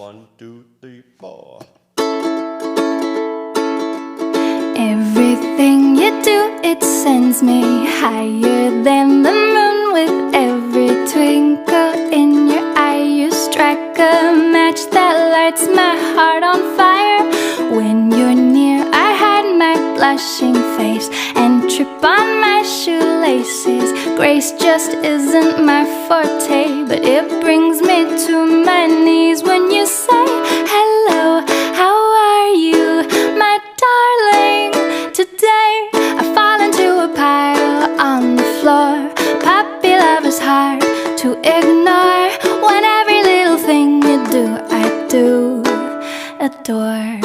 1, 2, 3, 4. Everything you do, it sends me higher than the moon. With every twinkle in your eye, you strike a match that lights my heart on fire. When you're near, I hide my blushing face and trip on my shoelaces. Grace just isn't my forte, but it brings me to my knees when you say hello, how are you, my darling? Today I fall into a pile on the floor. Puppy love is hard to ignore. When every little thing you do, I do adore.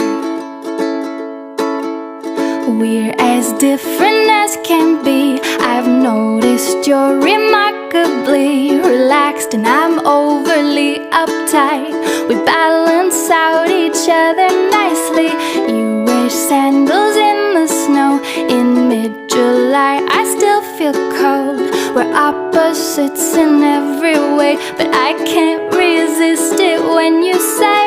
We're as different as can be. I've noticed you're remarkably relaxed and I'm overly uptight. We balance out each other nicely. You wear sandals in the snow in mid-July. I still feel cold. We're opposites in every way, but I can't resist it when you say